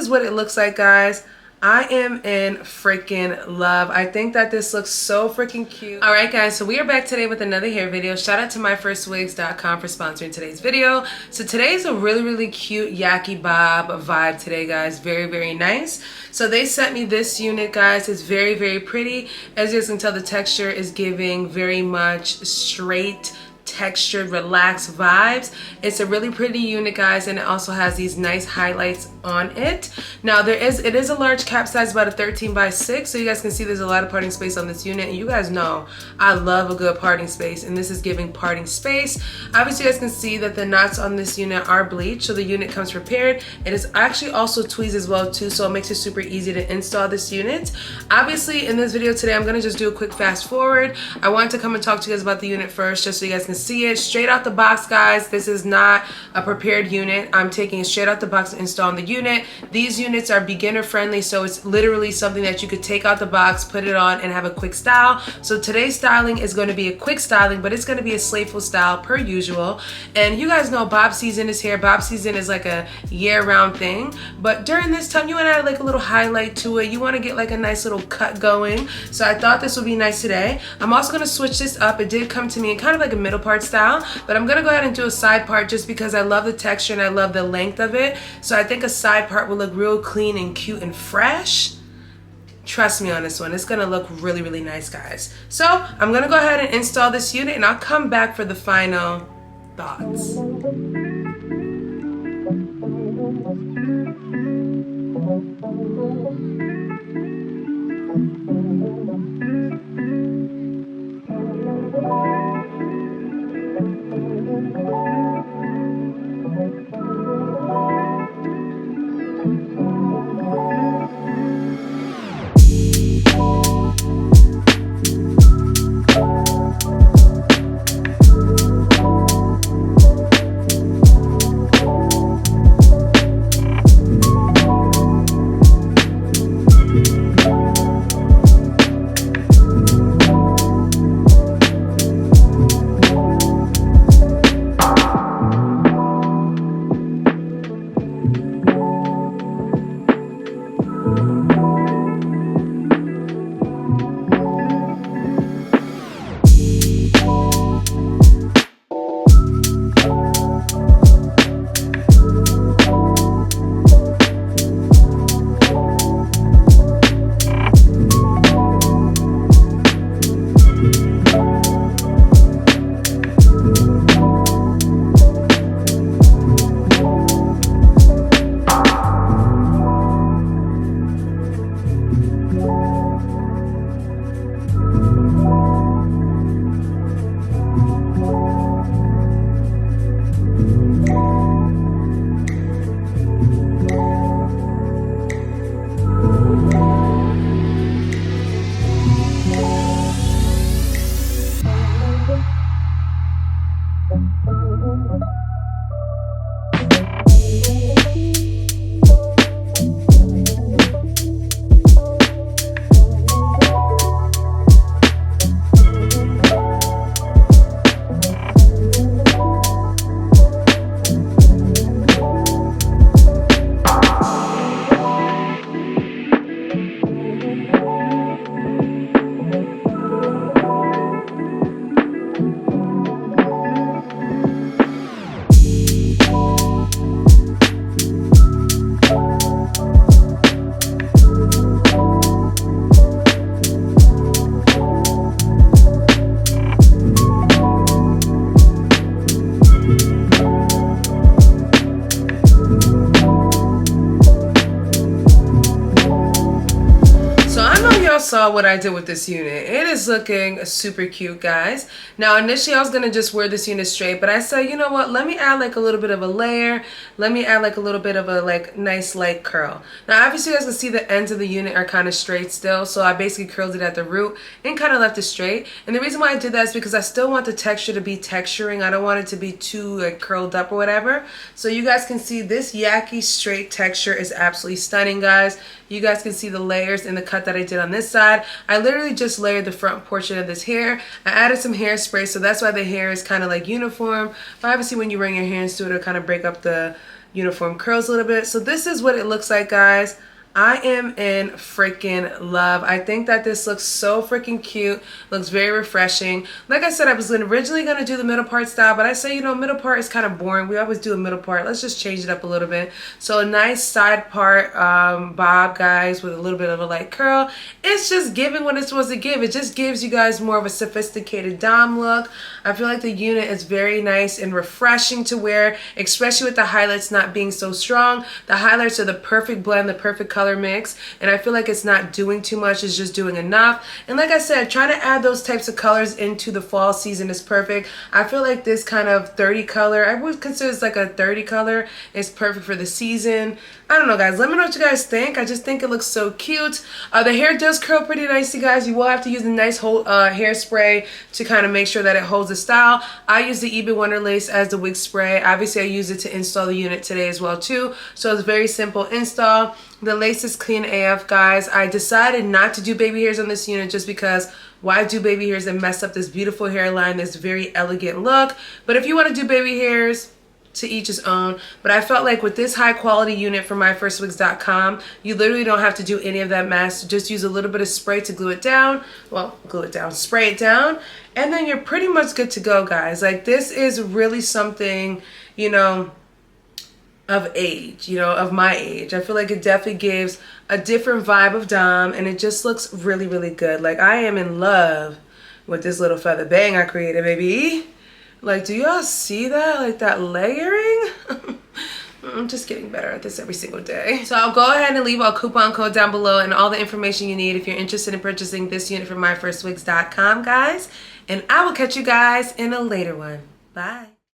is what it looks like, guys. I am in freaking love. I think that this looks so freaking cute. All right, guys, so we are back today with another hair video. Shout out to myfirstwigs.com for sponsoring today's video. So today's a really cute Yaki bob vibe today, guys. Very nice. So they sent me this unit, guys. It's very pretty. As you guys can tell, the texture is giving very much straight, textured, relaxed vibes. It's a really pretty unit, guys, and it also has these nice highlights on it. Now it is a large cap size, about a 13 by 6, so you guys can see there's a lot of parting space on this unit, and you guys know I love a good parting space, and this is giving parting space. Obviously you guys can see that the knots on this unit are bleached, so the unit comes prepared. It is actually also tweezed as well too, so it makes it super easy to install this unit. Obviously in this video today I'm going to just do a quick fast forward. I wanted to come and talk to you guys about the unit first, just so you guys can see it straight out the box, guys. This is not a prepared unit. I'm taking it straight out the box and installing the unit. These units are beginner friendly, so it's literally something that you could take out the box, put it on, and have a quick style. So today's styling is going to be a quick styling, but it's going to be a slayful style per usual. And you guys know bob season is here. Bob season is like a year-round thing, but during this time you want to add like a little highlight to it. You want to get like a nice little cut going, so I thought this would be nice today. I'm also going to switch this up. It did come to me in kind of like a middle part style, but I'm gonna go ahead and do a side part just because I love the texture and I love the length of it. So I think a side part will look real clean and cute and fresh. Trust me on this one, it's gonna look really nice, guys. So I'm gonna go ahead and install this unit, and I'll come back for the final thoughts. Saw what I did with this unit. It is looking super cute, guys. Now initially I was gonna just wear this unit straight, but I said, you know what, let me add like a little bit of a layer, let me add like a little bit of a like nice light curl. Now obviously you guys can see the ends of the unit are kind of straight still, so I basically curled it at the root and kind of left it straight. And the reason why I did that is because I still want the texture to be texturing. I don't want it to be too like curled up or whatever. So you guys can see this Yaki straight texture is absolutely stunning, guys. You guys can see the layers in the cut that I did on this side. I literally just layered the front portion of this hair. I added some hairspray, so that's why the hair is kind of like uniform. But obviously when you bring your hands to it, it'll kind of break up the uniform curls a little bit. So this is what it looks like, guys. I am in freaking love. I think that this looks so freaking cute. Looks very refreshing. Like I said, I was originally going to do the middle part style, but I say, you know, middle part is kind of boring. We always do a middle part. Let's just change it up a little bit. So a nice side part bob, guys, with a little bit of a light curl. It's just giving what it's supposed to give. It just gives you guys more of a sophisticated dom look. I feel like the unit is very nice and refreshing to wear, especially with the highlights not being so strong. The highlights are the perfect blend, the perfect color mix, and I feel like it's not doing too much, it's just doing enough. And like I said, trying to add those types of colors into the fall season is perfect. I feel like this kind of 30 color, I would consider it's like a 30 color, is perfect for the season. I don't know, guys, let me know what you guys think. I just think it looks so cute. The hair does curl pretty nicely, guys. You will have to use a nice hairspray to kind of make sure that it holds the style. I use the Even Wonder Lace as the wig spray. Obviously I use it to install the unit today as well too, so it's very simple install. The lace is clean AF, guys. I decided not to do baby hairs on this unit just because why do baby hairs and mess up this beautiful hairline, this very elegant look. But if you want to do baby hairs, to each his own. But I felt like with this high quality unit from myfirstwigs.com, you literally don't have to do any of that mess. Just use a little bit of spray to glue it down. Well, glue it down, spray it down, and then you're pretty much good to go, guys. Like, this is really something, you know, of age, you know, of my age. I feel like it definitely gives a different vibe of dom, and it just looks really, really good. Like, I am in love with this little feather bang I created, baby. Like, do y'all see that? Like, that layering? I'm just getting better at this every single day. So I'll go ahead and leave a coupon code down below and all the information you need if you're interested in purchasing this unit from myfirstwigs.com, guys. And I will catch you guys in a later one. Bye.